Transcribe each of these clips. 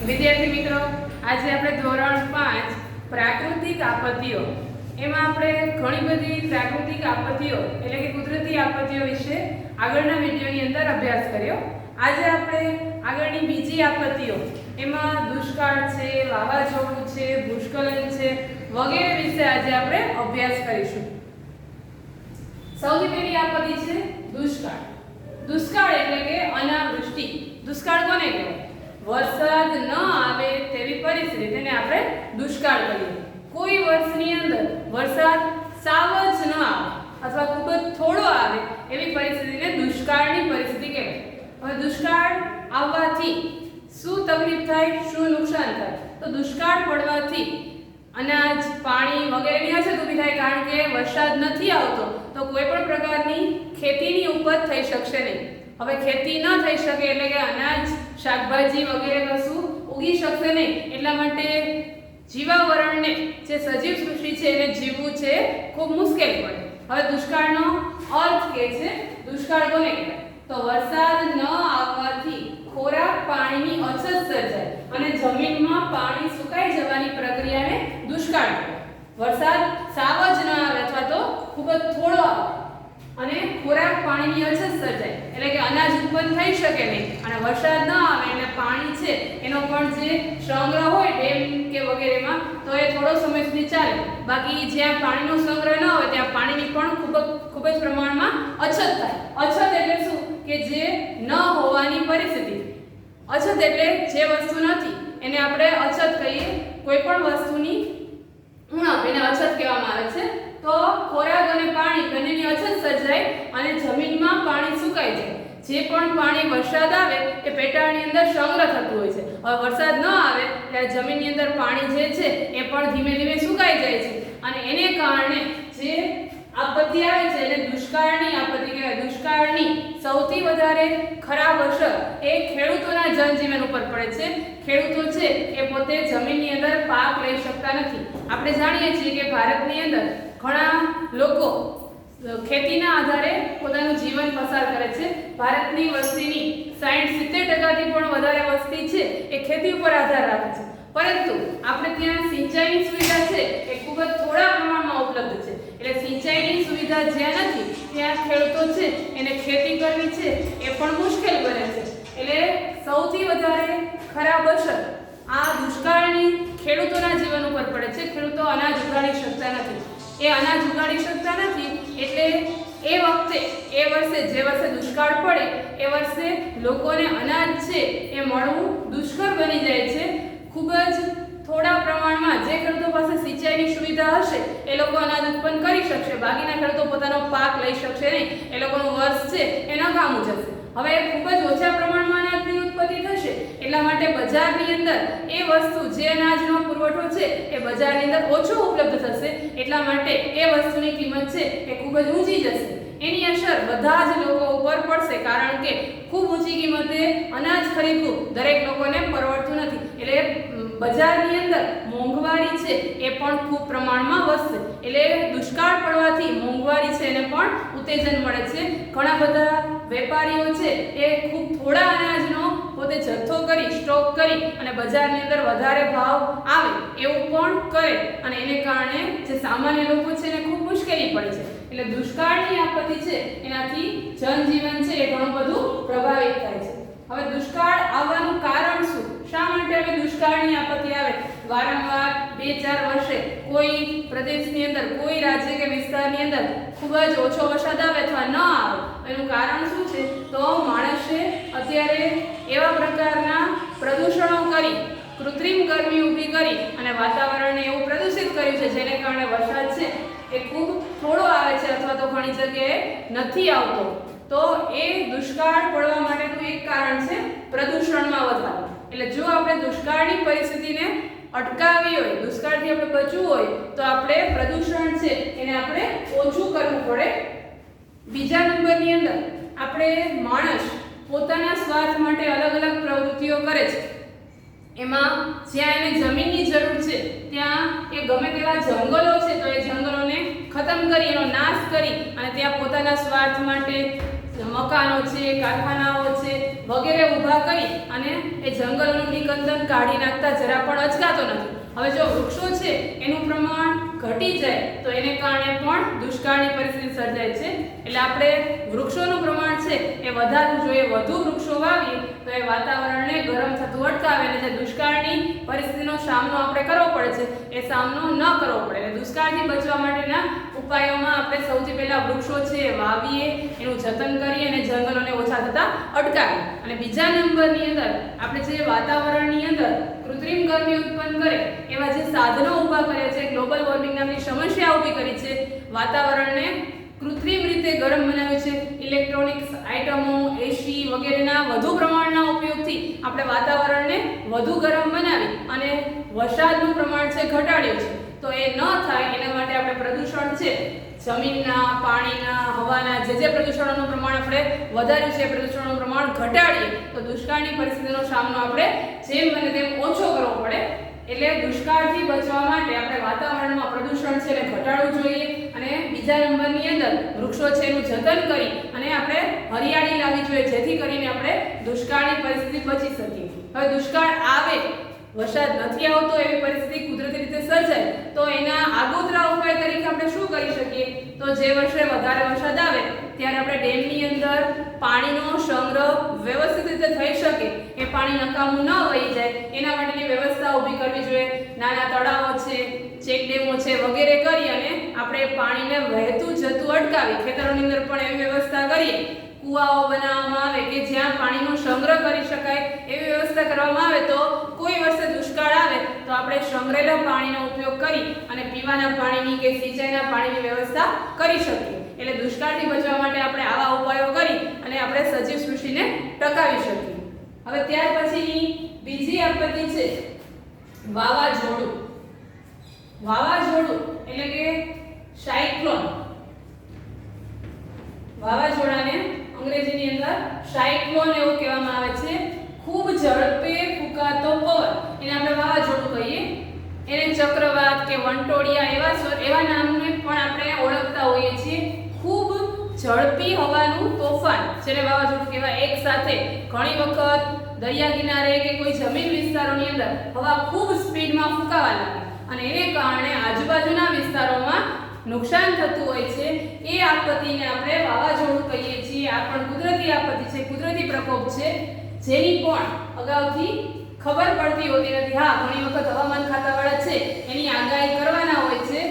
વિદ્યાર્થી મિત્રો, આજે આપણે ધોરણ 5 પ્રાકૃતિક આપત્તિઓ એમાં આપણે ઘણી બધી પ્રાકૃતિક આપત્તિઓ એટલે કે કુદરતી આપત્તિઓ વિશે આગળના વિડીયોની અંદર અભ્યાસ કર્યો। આજે આપણે આગળની બીજી આપત્તિઓ એમાં દુષ્કાળ છે, વાવાઝોડું છે, ભૂસ્ખલન છે વગેરે વિશે આજે આપણે અભ્યાસ કરીશું। સૌથી પહેલી આપત્તિ છે દુષ્કાળ। દુષ્કાળ એટલે કે અનાવૃષ્ટિ। દુષ્કાળ કોને કહેવાય? વરસાદ ન આવે તેવી પરિસ્થિતિ, તેને આપણે દુષ્કાળ કહીએ। કોઈ વર્ષની અંદર વરસાદ સાવ જ ન આવે અથવા ખૂબ જ થોડો આવે એવી પરિસ્થિતિને દુષ્કાળની પરિસ્થિતિ કહેવાય। હવે દુષ્કાળ આવવાથી શું તકલીફ થાય, શું નુકસાન થાય? તો દુષ્કાળ પડવાથી અનાજ, પાણી વગેરેની અછત ઊભી થાય, કારણ કે વરસાદ નથી આવતો તો કોઈ પણ પ્રકારની ખેતીની ઉપજ થઈ શકશે નહીં। હવે ખેતી ન થઈ શકે એટલે કે અનાજ, શાકભાજી વગેરે કશું ઉગી શકશે નહીં, એટલા માટે જીવાવરણને જે સજીવ સૃષ્ટિ છે એને જીવવું છે ખૂબ મુશ્કેલ પડે। હવે દુષ્કાળનો અર્થ કે છે, દુષ્કાળ કોને કહેવાય? તો વરસાદ ન આવવાથી ખોરાક, પાણીની અછત સર્જાય અને જમીનમાં પાણી સુકાઈ જવાની પ્રક્રિયાને દુષ્કાળ કહેવાય। વરસાદ સાવ જ ન આવે અથવા તો ખૂબ જ થોડો આવે અને ખોરાક, પાણીની અછત સર્જાય એટલે કે અનાજ ઉત્પન્ન થઈ શકે નહીં, અને વરસાદ ન આવે એટલે પાણી છે એનો પણ જે સંગ્રહ હોય ડેમ કે વગેરેમાં તો એ થોડો સમય સુધી ચાલે, બાકી જ્યાં પાણીનો સંગ્રહ ન હોય ત્યાં પાણીની પણ ખૂબ જ પ્રમાણમાં અછત થાય। અછત એટલે શું કે જે ન હોવાની પરિસ્થિતિ। અછત એટલે જે વસ્તુ નથી એને આપણે અછત કહીએ। કોઈ પણ વસ્તુની ઉણપ એને અછત કહેવામાં આવે છે। તો ખોરાક અને પાણી બંનેની અછત સર્જાય અને જમીનમાં પાણી સુકાઈ જાય। જે પણ પાણી વરસાદ આવે એ પેટાળની અંદર સંગ્રહ થતું હોય છે। હવે વરસાદ ન આવે ત્યારે જમીનની અંદર પાણી જે છે એ પણ ધીમે ધીમે સુકાઈ જાય છે અને એને કારણે જે આપત્તિ આવે છે એને દુષ્કાળની આપત્તિ કહેવાય। દુષ્કાળની સૌથી વધારે ખરાબ અસર એ ખેડૂતોના જનજીવન ઉપર પડે છે। ખેડૂતો છે એ પોતે જમીનની અંદર પાક લઈ શકતા નથી। આપણે જાણીએ છીએ કે ભારતની અંદર ઘણા લોકો ખેતીના આધારે પોતાનું જીવન પસાર કરે છે। ભારતની વસ્તીની 60-70% પણ વધારે વસ્તી છે એ ખેતી ઉપર આધાર રાખે છે, પરંતુ આપણે ત્યાં સિંચાઈની સુવિધા છે એ ખૂબ જ થોડા પ્રમાણમાં ઉપલબ્ધ છે। એટલે સિંચાઈની સુવિધા જ્યાં નથી ત્યાં ખેડૂતો છે એને ખેતી કરવી છે એ પણ મુશ્કેલ બને છે। એટલે સૌથી વધારે ખરાબ અસર આ દુષ્કાળની ખેડૂતોના જીવન ઉપર પડે છે। ખેડૂતો અનાજ ઉગાડી શકતા નથી। એ અનાજ ઉગાડી શકતા નથી એટલે એ વર્ષે જે વર્ષે દુષ્કાળ પડે એ વર્ષે લોકોને અનાજ છે એ મળવું દુષ્કર બની જાય છે। ખૂબ જ થોડા પ્રમાણમાં જે ખેડૂતો પાસે સિંચાઈની સુવિધા હશે એ લોકો અનાજ ઉત્પન્ન કરી શકશે, બાકીના ખેડૂતો પોતાનો પાક લઈ શકશે નહીં, એ લોકોનું વર્ષ છે એ નકામું જશે। હવે ખૂબ જ ઓછા પ્રમાણમાં અનાજની ઉત્પત્તિ થશે એટલા માટે બજારની અંદર એ વસ્તુ જે અનાજનો પુરવઠો છે એ બજારની અંદર ઓછો ઉપલબ્ધ થશે, એટલા માટે એ વસ્તુની કિંમત છે એ ખૂબ જ ઊંચી જશે। એની અસર બધા જ લોકો ઉપર પડશે, કારણ કે ખૂબ ઊંચી કિંમતે અનાજ ખરીદવું દરેક લોકોને પરવડતું નથી। એટલે બજારની અંદર મોંઘવારી છે એ પણ ખૂબ પ્રમાણમાં વધશે। એટલે દુષ્કાળ પડવાથી મોંઘવારી છે એને પણ ઉત્તેજન મળે છે। ઘણા બધા વેપારીઓ છે એ ખૂબ થોડા અનાજનો પોતે જથ્થો કરી, સ્ટોક કરી અને બજારની અંદર વધારે ભાવ આવે એવું પણ કરે અને એને કારણે જે સામાન્ય લોકો છે એને ખૂબ મુશ્કેલી પડે છે। એટલે દુષ્કાળની આપત્તિ છે એનાથી જનજીવન છે એ ઘણું બધું પ્રભાવિત થાય છે। હવે દુષ્કાળ આવવાનું કારણ શું? શા માટે હવે દુષ્કાળની આપત્તિ આવે? વારંવાર 2-4 વર્ષે કોઈ પ્રદેશની અંદર, કોઈ રાજ્ય કે વિસ્તારની અંદર ખૂબ જ ઓછો વરસાદ આવે અથવા ન આવે, એનું કારણ શું છે? તો માણસે અત્યારે એવા પ્રકારના પ્રદૂષણો કરી, કૃત્રિમ ગરમી ઊભી કરી અને વાતાવરણને એવું પ્રદૂષિત કર્યું છે જેને કારણે વરસાદ છે એ ખૂબ થોડો આવે છે અથવા તો ઘણી જગ્યાએ નથી આવતો। તો એ દુષ્કાળ પડવા માટેનું એક કારણ છે પ્રદૂષણમાં વધારો। એટલે જો આપણે દુષ્કાળની પરિસ્થિતિને અટકાવવી હોય, દુષ્કાળથી આપણે બચવું હોય તો આપણે પ્રદૂષણ છે એને આપણે ઓછું કરવું પડે। બીજા નંબરની અંદર આપણે માણસ પોતાના સ્વાર્થ માટે અલગ અલગ પ્રવૃત્તિઓ કરે છે। એમાં જ્યાં એને જમીનની જરૂર છે ત્યાં એ ગમે તેવા જંગલો છે તો એ જંગલોને ખતમ કરી, એનો નાશ કરી અને ત્યાં પોતાના સ્વાર્થ માટે મકાનો છે, કારખાનાઓ છે વગેરે ઊભા કરી અને એ જંગલોનું નિકંદન કાઢી નાખતા જરા પણ અચકાતો નથી. હવે જો વૃક્ષો છે એનું પ્રમાણ ઘટી જાય તો એને કારણે પણ દુષ્કાળની પરિસ્થિતિ સર્જાય છે. એટલે આપણે વૃક્ષોનું પ્રમાણ છે એ વધારવું જોઈએ. વધુ વૃક્ષો વાવીએ તો એ વાતાવરણને ગરમ થતું અટકાવે અને જે દુષ્કાળની પરિસ્થિતિનો સામનો આપણે કરવો પડે છે એ સામનો ન કરવો પડે. એટલે દુષ્કાળથી બચવા માટેના ઉપાયોમાં આપણે સૌથી પહેલા વૃક્ષો છે એ વાવીએ, એનું જતન કરીએ અને જંગલોને ઓછા થતા અટકાવીએ. અને બીજા નંબરની અંદર આપણે જે વાતાવરણની અંદર કૃત્રિમ ગરમી ઉત્પન્ન કરે એવા જે સાધનો ઊભા કર્યા છે, ગ્લોબલ વોર્મિંગ નામની સમસ્યા ઊભી કરી છે, વાતાવરણને કૃત્રિમ રીતે ગરમ બનાવ્યું છે. ઇલેક્ટ્રોનિક્સ આઇટમો, એસી વગેરેના વધુ પ્રમાણના ઉપયોગથી આપણે વાતાવરણને વધુ ગરમ બનાવી અને વરસાદનું પ્રમાણ છે ઘટાડ્યું છે. તો એ ન થાય એના માટે આપણે પ્રદૂષણ છે જમીનના, પાણીના, હવાના જે પ્રદૂષણોનું પ્રમાણ આપણે વધાર્યું છે એ પ્રદૂષણોનું પ્રમાણ ઘટાડીએ તો દુષ્કાળની પરિસ્થિતિનો સામનો આપણે જેમ બને તેમ ઓછો કરવો પડે. એટલે દુષ્કાળથી બચવા માટે આપણે વાતાવરણમાં પ્રદૂષણ છે એને ઘટાડવું જોઈએ અને બીજા નંબરની અંદર વૃક્ષો છે એનું જતન કરી અને આપણે હરિયાળી લાવવી જોઈએ જેથી કરીને આપણે દુષ્કાળની પરિસ્થિતિ બચી શકીએ. હવે દુષ્કાળ આવે, વરસાદ નથી આવતો એવી પરિસ્થિતિ કુદરતી રીતે સર્જાય તો એના આગોતરા ઉપાય તરીકે આપણે શું કરી શકીએ? તો જે વર્ષે વધારે વરસાદ આવે ત્યારે આપણે ડેમની અંદર પાણીનો સંગ્રહ વ્યવસ્થિત રીતે થઈ શકે, એ પાણી નકામું ન વહી જાય એના માટેની વ્યવસ્થા ઊભી કરવી જોઈએ. નાના તળાવો છે, ચેક ડેમો છે વગેરે કરી અને આપણે પાણીને વહેતું જતું અટકાવી ખેતરોની અંદર પણ એવી વ્યવસ્થા કરીએ. કુવાઓ બનાવવામાં આવે કે જ્યાં પાણીનો સંગ્રહ કરી શકાય એવી વ્યવસ્થા કરવામાં આવે તો કોઈ વર્ષે દુષ્કાળ આવે તો આપણે સંગ્રહેલા પાણીનો ઉપયોગ કરી અને પીવાના પાણીની કે સિંચાઈના પાણીની વ્યવસ્થા કરી શકીએ. એટલે દુષ્કાળથી બચવા માટે આપણે આવા ઉપાયો કરી અને આપણે સજીવ સૃષ્ટિને ટકાવી શકીએ. હવે ત્યાર પછીની બીજી આપત્તિ છે વાવાઝોડું. વાવાઝોડું એટલે કે સાયક્લોન. વાવાઝોડાને અંગ્રેજીની અંદર સાયક્લોન એવું કહેવામાં આવે છે. ખૂબ ઝડપે ફૂંકાતો પવન એને આપણે વાવાઝોડું કહીએ. એને ચક્રવાત કે વંટોળિયા એવા નામને પણ આપણે ઓળખતા હોઈએ છીએ. ખૂબ ઝડપી હવાનું તોફાન જેને વાવાઝોડું કહેવાય. એક સાથે ઘણી વખત દરિયા કિનારે કે કોઈ જમીન વિસ્તારોની અંદર હવા ખૂબ સ્પીડમાં ફૂંકાવા લાગે અને એને કારણે આજુબાજુના વિસ્તારોમાં નુકસાન થતું હોય છે. એ આપત્તિને આપણે વાવાઝોડું કહીએ છીએ. આ પણ કુદરતી આપત્તિ છે, કુદરતી પ્રકોપ છે જેની પણ અગાઉથી ખબર પડતી હોતી નથી. હા, ઘણી વખત હવામાન ખાતાવાળા છે એની આગાહી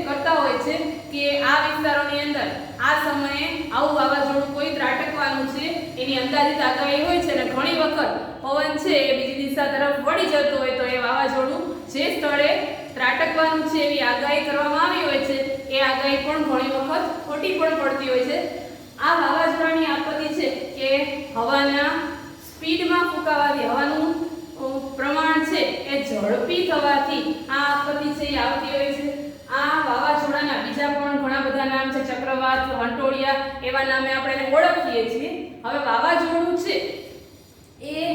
કરતા હોય છે કે આ વિસ્તારોની અંદર આ સમયે આવું વાવાઝોડું કોઈ ત્રાટકવાનું છે એની અંદાજિત આગાહી હોય છે અને ઘણી વખત પવન છે એ બીજી દિશા તરફ વળી જતો હોય તો એ વાવાઝોડું જે સ્થળે ત્રાટકવાનું છે એવી આગાહી કરવામાં આવી હોય છે એ આગાહી પણ ઘણી વખત ખોટી પણ પડતી હોય છે. આ વાવાઝોડાની આપત્તિ છે કે હવાના સ્પીડમાં ફૂંકાવાથી, હવાનું પ્રમાણ છે એ ઝડપી થવાથી આ આપત્તિ છે એ આવતી હોય છે. આ વાવાઝોડાના બીજા પણ ઘણા બધા નામ છે, ચક્રવાત, વંટોળિયા એવા નામે આપણે એને ઓળખીએ છીએ. હવે વાવાઝોડું છે એ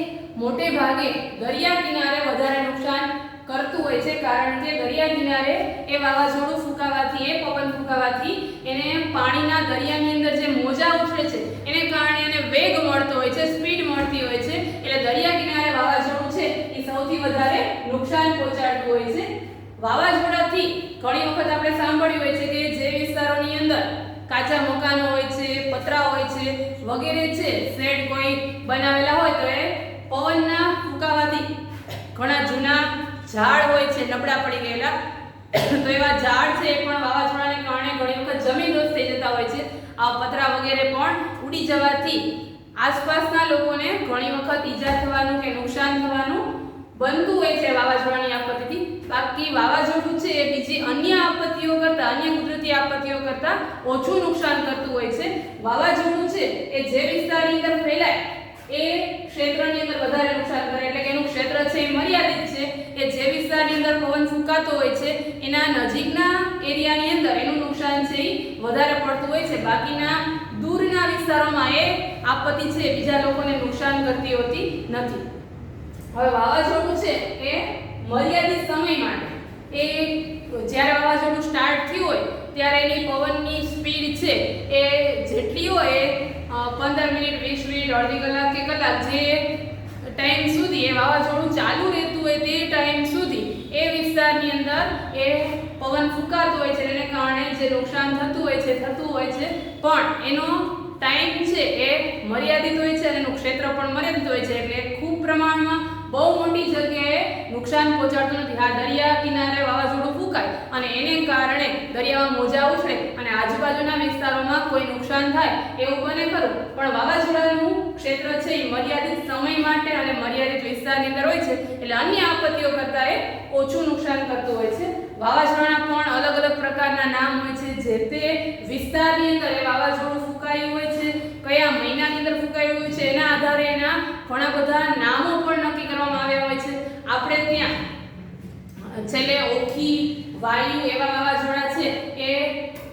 મોટે ભાગે દરિયા કિનારે વધારે નુકસાન કરતું હોય છે કારણ કે દરિયા કિનારે એ વાવાઝોડું ફૂંકાવાથી, એ પવન ફૂંકાવાથી એને પાણીના દરિયાની અંદર જે મોજા ઉછળે છે એને કારણે એને વેગ મળતો હોય છે, સ્પીડ મળતી હોય છે. એટલે દરિયા કિનારે વાવાઝોડું છે એ સૌથી વધારે નુકસાન પહોંચાડતું હોય છે. વાવાઝોડાથી ઘણી વખત આપણે સાંભળ્યું હોય છે કે જે વિસ્તારોની અંદર કાચા મકાનો હોય છે, પતરા હોય છે વગેરે છે, શેડ કોઈ બનાવેલા હોય તો એ પવનના ફૂંકાવાથી ઘણા જૂના ઝાડ હોય છે નબળા પડી ગયેલા તો એવા ઝાડ છે એ પણ વાવાઝોડાને કારણે ઘણી વખત જમીનદોસ્ત થઈ જતા હોય છે. આ પતરા વગેરે પણ ઉડી જવાથી આસપાસના લોકોને ઘણી વખત ઈજા થવાનું કે નુકસાન થવાનું બનતું હોય છે વાવાઝોડાની આપત્તિથી. બાકી વાવાઝોડું છે એ બીજી અન્ય આપત્તિઓ કરતાં, અન્ય કુદરતી આપત્તિઓ કરતાં ઓછું નુકસાન કરતું હોય છે. વાવાઝોડું છે એ જે વિસ્તારની અંદર ફેલાય એ ક્ષેત્રની અંદર વધારે નુકસાન કરે એટલે કે એનું ક્ષેત્ર છે એ મર્યાદિત છે. એ જે વિસ્તારની અંદર પવન ફૂંકાતો હોય છે એના નજીકના એરિયાની અંદર એનું નુકસાન છે એ વધારે પડતું હોય છે. બાકીના દૂરના વિસ્તારોમાં એ આપત્તિ છે બીજા લોકોને નુકસાન કરતી હોતી નથી. હવે વાવાઝોડું છે એ મર્યાદિત સમય માટે, એ જ્યારે વાવાઝોડું સ્ટાર્ટ થયું હોય ત્યારે એની પવનની સ્પીડ છે એ જેટલી હોય 15 મિનિટ 20 મિનિટ અડધી કલાક કે કલાક જે ટાઈમ સુધી એ વાવાઝોડું ચાલુ રહેતું હોય તે ટાઈમ સુધી એ વિસ્તારની અંદર એ પવન ફૂંકાતો હોય છે, એને કારણે જે નુકસાન થતું હોય છે પણ એનો ટાઈમ છે એ મર્યાદિત હોય છે અને એનું ક્ષેત્ર પણ મર્યાદિત હોય છે, એટલે ખૂબ પ્રમાણમાં બહુ મોટી જગ્યાએ નુકસાન પહોંચાડતું નથી. આ દરિયા કિનારે વાવાઝોડું ફૂંકાય અને એને કારણે દરિયામાં મોજા ઉછળે અને આજુબાજુના વિસ્તારોમાં કોઈ નુકસાન થાય એવું બને ખરું, પણ વાવાઝોડાનું ક્ષેત્ર છે એ મર્યાદિત સમય માટે અને મર્યાદિત વિસ્તારની અંદર હોય છે, એટલે અન્ય આપત્તિઓ કરતાં એ ઓછું નુકસાન કરતું હોય છે. વાવાઝોડાના પણ અલગ અલગ પ્રકારના નામ હોય છે, જે તે વિસ્તારની અંદર એ વાવાઝોડું ફૂંકાયું હોય છે, કયા મહિનાની અંદર ફૂંકાયું હોય છે એના આધારે એના ઘણા બધા નામો પણ નક્કી કરવામાં આવ્યા હોય છે. આપણે ત્યાં છેલ્લે ઓખી, વાયુ એવા વાવાઝોડા છે એ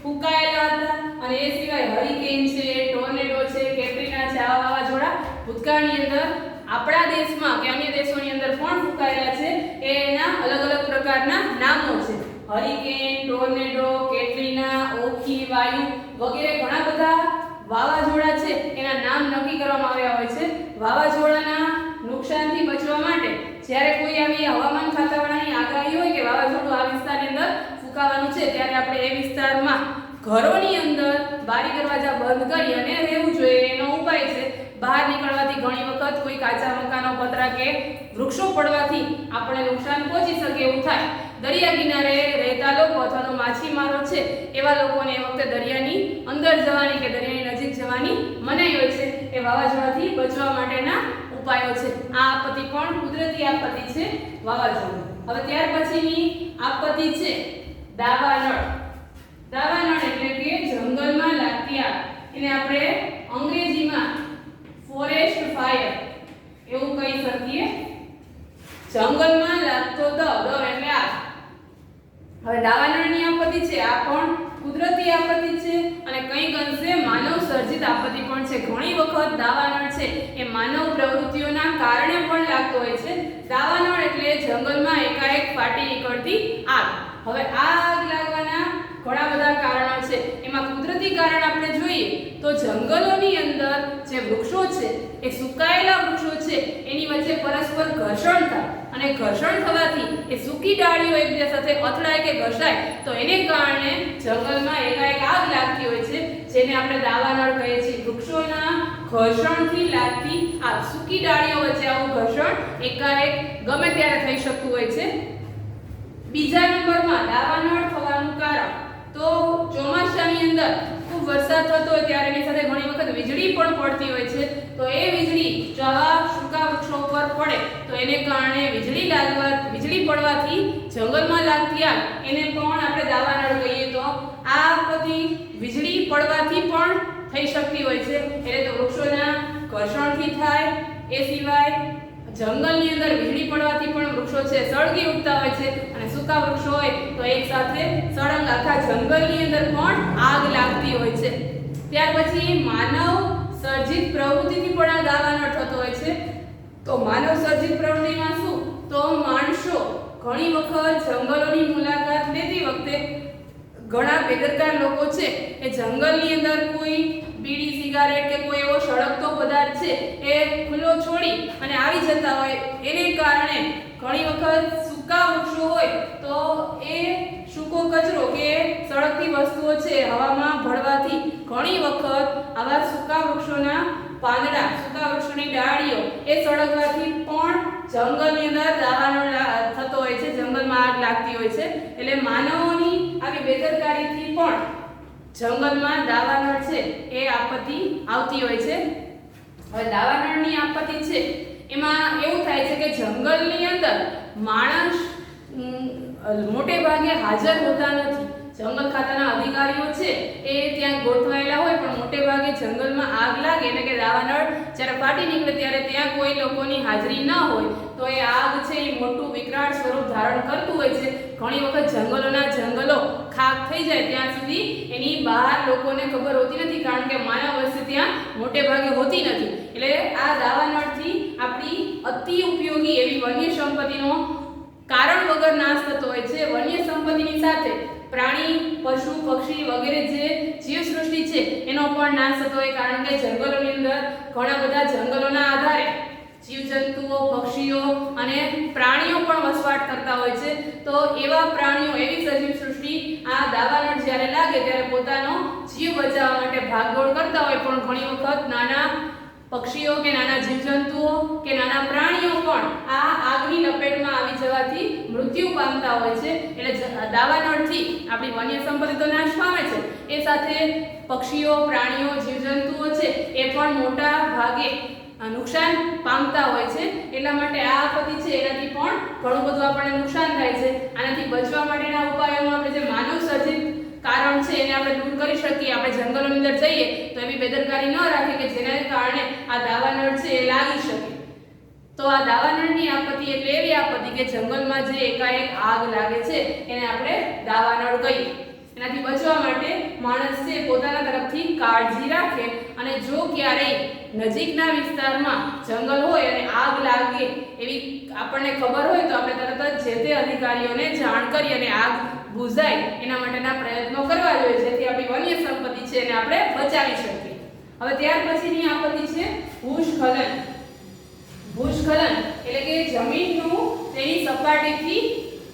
ફૂંકાયેલા હતા, અને એ સિવાય હરિકેન છે, ટોર્નેડો છે, કેટરીના છે, આવા વાવાઝોડા ભૂતકાળની અંદર આપણા દેશમાં કે અન્ય દેશોની અંદર પણ ફૂંકાયેલા છે. એના અલગ અલગ પ્રકારના નામો છે. હરિકેન, ટોર્નેડો, કેટરીના, ઓખી, વાયુ વગેરે ઘણા બધા વાવાઝોડા છે એના નામ નક્કી કરવામાં આવ્યા હોય છે. વાવાઝોડાના નુકસાનથી બચવા માટે જ્યારે કોઈ આવી હવામાન ખાતાવાળાની આગાહી હોય કે વાવાઝોડું આ વિસ્તારની અંદર ફૂંકાવાનું છે, ત્યારે આપણે એ વિસ્તારમાં ઘરોની અંદર બારી દરવાજા બંધ કરી અને રહેવું જોઈએ. એનો ઉપાય છે બહાર નીકળવાથી ઘણી વખત કોઈ કાચા મકાનો, પતરા કે વૃક્ષો પડવાથી આપણે નુકસાન પહોંચી શકે એવું થાય. દરિયા કિનારે રહેતા લોકો અથવા તો માછીમારો છે એવા લોકોને એ વખતે દરિયાની અંદર જવાની કે દરિયાની નજીક જવાની મનાઈ હોય છે. એ વાવાઝોડાથી બચવા માટેના ઉપાયો છે. આ આપત્તિ પણ કુદરતી આપત્તિ છે, વાવાઝોડું. હવે ત્યાર પછીની આપત્તિ છે દાવાનળ. દાવાનળ એટલે કે જંગલમાં લાગતી આગ. એને આપણે અંગ્રેજીમાં ફોરેસ્ટ ફાયર એવું કહી શકીએ. જંગલમાં લાગતો દવ એટલે આગ. હવે દાવાનળની આપત્તિ છે આ પણ કુદરતી આપત્તિ છે અને કંઈક અંશે માનવ સર્જિત આપત્તિ પણ છે. ઘણી વખત દાવાનળ છે એ માનવ પ્રવૃત્તિઓના કારણે પણ લાગતો હોય છે. દાવાનળ એટલે જંગલમાં એકાએક ફાટી નીકળતી આગ. હવે આ આગ લાગવાના ઘણા બધા કારણો છે. એમાં કુદરતી કારણ આપણે જોઈએ તો જંગલોની અંદર જે વૃક્ષો છે એ સુકાયેલા વૃક્ષો છે એની વચ્ચે પરસ્પર ઘર્ષણ થાય અને ઘર્ષણ થવાથી એ સૂકી ડાળીઓ એકબીજા સાથે અથડાય કે ઘસાય તો એને કારણે જંગલમાં એકાએક આગ લાગતી હોય છે, જેને આપણે દાવાનળ કહીએ છીએ. વૃક્ષોના ઘર્ષણથી લાગતી આગ. સૂકી ડાળીઓ વચ્ચે આવું ઘર્ષણ એકાએક ગમે ત્યારે થઈ શકતું હોય છે. બીજા નંબરમાં દાવાનળ થવાનું કારણ તો ચોમાસાની અંદર ખૂબ વરસાદ થતો હોય ત્યારે એની સાથે ઘણી વખત વીજળી પણ પડતી હોય છે. તો એ વીજળી જો આવા સૂકા વૃક્ષો ઉપર પડે તો એને કારણે વીજળી પડવાથી જંગલમાં લાગતી આગ એને પણ આપણે દાવાનળ કહીએ. તો આ આપત્તિ વીજળી પડવાથી પણ થઈ શકતી હોય છે. એટલે તો વૃક્ષોના ઘર્ષણથી થાય, એ સિવાય જંગલની અંદર વીજળી પડવાથી પણ વૃક્ષો છે સળગી ઉઠતા હોય છે અને સૂકા વૃક્ષો હોય તો એક સાથે સળંગ આખા જંગલની અંદર પણ આગ લાગતી હોય છે. ત્યાર પછી માનવ સર્જિત પ્રવૃત્તિથી પણ આ દાવાનળ થતો હોય છે. તો માનવ સર્જિત પ્રવૃત્તિમાં શું? તો માણસો ઘણી વખત જંગલોની મુલાકાત લેતી વખતે ઘણા બેદરકાર લોકો છે એ જંગલની અંદર કોઈ બીડી, સિગારેટ કે કોઈ એવો સળગતો પદાર્થ છે એ ખુલ્લો છોડી અને આવી જતા હોય. એને કારણે ઘણી વખત સૂકા વૃક્ષો હોય તો એ સૂકો કચરો કે સળગતી વસ્તુઓ છે હવામાં ભળવાથી ઘણી વખત આવા સૂકા વૃક્ષોના પાંદડા, સૂકા વૃક્ષોની ડાળીઓ એ સળગવાથી પણ જંગલની અંદર દાવાનળ થતો હોય છે, જંગલમાં આગ લાગતી હોય છે. એટલે માનવોની આવી બેદરકારીથી પણ જંગલમાં દાવાનળ છે એ આપત્તિ આવતી હોય છે. હવે દાવાનળની આપત્તિ છે એમાં એવું થાય છે કે જંગલની અંદર માણસ મોટે ભાગે હાજર હોતા નથી. જંગલ ખાતાના અધિકારીઓ છે એ ત્યાં ગોઠવાયેલા હોય પણ મોટે ભાગે જંગલમાં આગ લાગે એટલે કે દાવાનળ જ્યારે ફાટી નીકળે ત્યારે ત્યાં કોઈ લોકોની હાજરી ન હોય તો એ આગ છે એ મોટું વિકરાળ સ્વરૂપ ધારણ કરતું હોય છે. ઘણી વખત જંગલો ખાક થઈ જાય ત્યાં સુધી એની બહાર લોકોને ખબર હોતી નથી, કારણ કે માનવ વસ્તી ત્યાં મોટે ભાગે હોતી નથી. એટલે આ દાવાનળથી આપણી અતિ ઉપયોગી એવી વન્ય સંપત્તિનો કારણ વગર નાશ થતો હોય છે. વન્ય સંપત્તિની સાથે પ્રાણી, પશુ, પક્ષી વગેરે જે જીવસૃષ્ટિ છે એનો પણ નાશ થતો હોય, કારણ કે જંગલોની અંદર ઘણા બધા જંગલોના આધારે જીવજંતુઓ, પક્ષીઓ અને પ્રાણીઓ પણ વસવાટ કરતા હોય છે. તો એવા પ્રાણીઓ, એવી સજીવ સૃષ્ટિ આ દાવાનળ જ્યારે લાગે ત્યારે પોતાનો જીવ બચાવવા માટે ભાગદોડ કરતા હોય, પણ ઘણી વખત નાના પક્ષીઓ કે નાના જીવજંતુઓ કે નાના પ્રાણીઓ પણ આ આગની લપેટમાં આવી જવાથી મૃત્યુ પામતા હોય છે. એટલે દાવાનળથી આપણી વન્ય સંપત્તિ તો નાશ પામે છે, એ સાથે પક્ષીઓ, પ્રાણીઓ, જીવજંતુઓ છે એ પણ મોટા ભાગે નુકસાન પામતા હોય છે. એટલા માટે આ આપત્તિ છે એનાથી પણ ઘણું બધું આપણને નુકસાન થાય છે. આનાથી બચવા માટેના ઉપાયોમાં આપણે જે માનવ સર્જિત કારણ છે એને આપણે દૂર કરી શકીએ. આપણે જંગલોની અંદર જઈએ તો એવી બેદરકારી ન રાખીએ કે જેના કારણે આ દાવાનળ છે એ લાગી શકે. તો આ દાવાનળની આપત્તિ એટલે એવી આપત્તિ કે જંગલમાં જે એકાએક આગ લાગે છે એને આપણે દાવાનળ કહીએ. એનાથી બચવા માટે માણસ છે પોતાના તરફથી કાળજી રાખે, અને જો ક્યારેય નજીકના વિસ્તારમાં જંગલ હોય અને આગ લાગે એવી આપણને ખબર હોય તો આપણે તરત જ જે તે અધિકારીઓને જાણ કરી અને આગ બુઝાય એના માટેના પ્રયત્નો કરવા જોઈએ, જેથી આપણી વન્ય સંપત્તિ છે એને આપણે બચાવી શકીએ. હવે ત્યાર પછીની આપત્તિ છે ભૂસ્ખલન. ભૂસ્ખલન એટલે કે જમીનનું તેની સપાટીથી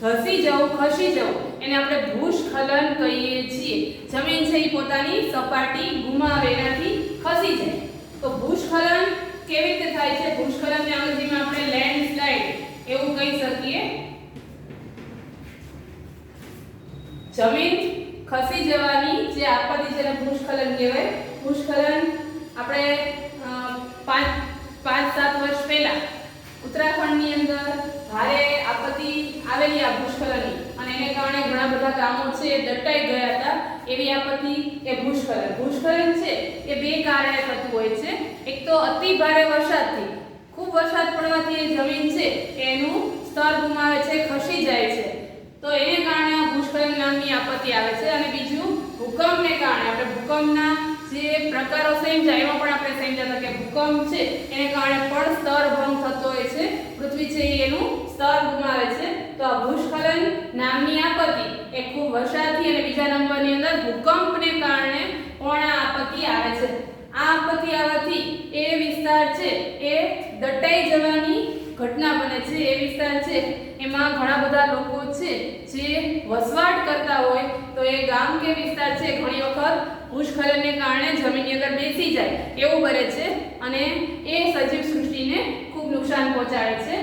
ધસી જવું, ખસી જવું, એને આપણે ભૂસ્ખલન કહીએ છીએ. જમીન છે એ પોતાની સપાટી ગુમાવે, એનાથી ખસી જાય. તો ભૂસ્ખલન કેવી રીતે થાય છે? ભૂસ્ખલનને અંગ્રેજીમાં આપણે લેન્ડસ્લાઇડ એવું કહી શકીએ. જમીન ખસી જવાની જે આપત્તિ છે એને ભૂસ્ખલન કહેવાય. ભૂસ્ખલન આપણે 5-7 વર્ષ પહેલા ઉત્તરાખંડની અંદર ભારે આપત્તિ આવેલી આ ભૂસ્ખલનની, અને એને કારણે ઘણા બધા ગામો છે એ દટાઈ ગયા હતા. એવી આપત્તિ એ ભૂસ્ખલન. ભૂસ્ખલન છે એ બે કારણે થતું હોય છે. એક તો અતિ ભારે વરસાદથી, ખૂબ વરસાદ પડવાથી એ જમીન છે એનું સ્તર ગુમાવે છે, ખસી જાય છે, તો એને કારણે આ ભૂસ્ખલન નામની આપત્તિ આવે છે. અને બીજું ભૂકંપને કારણે, આપણે ભૂકંપના જે પ્રકારો સમજાય એમાં પણ આપણે સમજાતા કે ભૂકંપ છે એને કારણે પણ સ્તર ભંગ થતો હોય છે, પૃથ્વી છે એનું સ્તર ગુમાવે છે. તો આ ભૂસ્ખલન નામની આપત્તિ એ ખૂબ વરસાદથી અને બીજા નંબરની અંદર ભૂકંપને કારણે પણ આ આપત્તિ આવે છે. આ આપત્તિ આવવાથી એ વિસ્તાર છે એ દટાઈ જવાની ઘટના બને છે. એ વિસ્તાર છે એમાં ઘણા બધા લોકો છે જે વસવાટ કરતા હોય, તો એ ગામ કે વિસ્તાર છે ઘણી વખત ભૂસ્ખલનને કારણે જમીનની અંદર બેસી જાય એવું બને છે, અને એ સજીવ સૃષ્ટિને ખૂબ નુકસાન પહોંચાડે છે.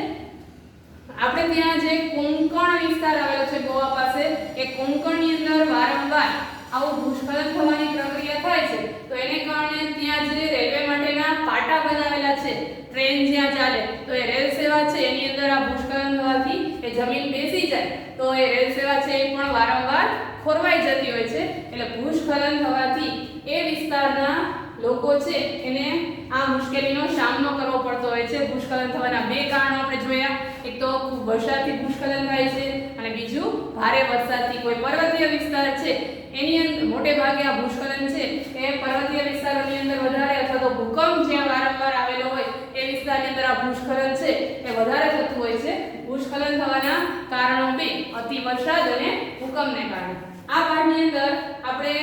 આપણે ત્યાં જે કોંકણ વિસ્તાર આવેલો છે ગોવા પાસે, એ કોંકણની અંદર વારંવાર આવું ભૂસ્ખલન થવાની પ્રક્રિયા થાય છે. તો એને કારણે ત્યાં જે રેલવે માટેના પાટા બનાવેલા છે, ટ્રેન જ્યાં ચાલે, તો એ રેલ સેવા છે એની અંદર આ ભૂસ્ખલન થવાથી એ જમીન બેસી જાય તો એ રેલ સેવા છે એ પણ વારંવાર ખોરવાઈ જતી હોય છે. એટલે ભૂસ્ખલન થવાથી એ વિસ્તારના લોકો છે એને આ મુશ્કેલીનો સામનો કરવો પડતો હોય છે. ભૂસ્ખલન થવાના બે કારણો આપણે જોયા. એક તો ખૂબ વરસાદથી ભૂસ્ખલન થાય છે, અને બીજું ભારે વરસાદથી. કોઈ પર્વતીય વિસ્તાર છે એની અંદર મોટે ભાગે આ ભૂસ્ખલન છે એ પર્વતીય વિસ્તારોની અંદર વધારે, અથવા તો ભૂકંપ જ્યાં વારંવાર આવેલો હોય એ વિસ્તારની અંદર આ ભૂસ્ખલન છે એ વધારે થતું હોય છે. ભૂસ્ખલન થવાના કારણો બે: અતિ વરસાદ અને ભૂકંપને કારણે. આ પાઠની અંદર આપણે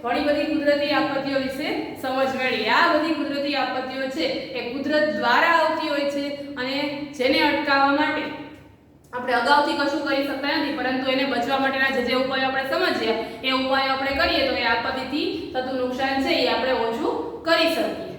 ઘણી બધી કુદરતી આપત્તિઓ વિશે સમજ મેળવી. આ બધી કુદરતી આપત્તિઓ છે એ કુદરત દ્વારા આવતી હોય છે, અને જેને અટકાવવા માટે આપણે અગાઉથી કશું કરી શકતા નથી, પરંતુ એને બચવા માટેના જે ઉપાયો આપણે સમજ્યા એ ઉપાયો આપણે કરીએ તો એ આપત્તિથી થતું નુકસાન છે એ આપણે ઓછું કરી શકીએ.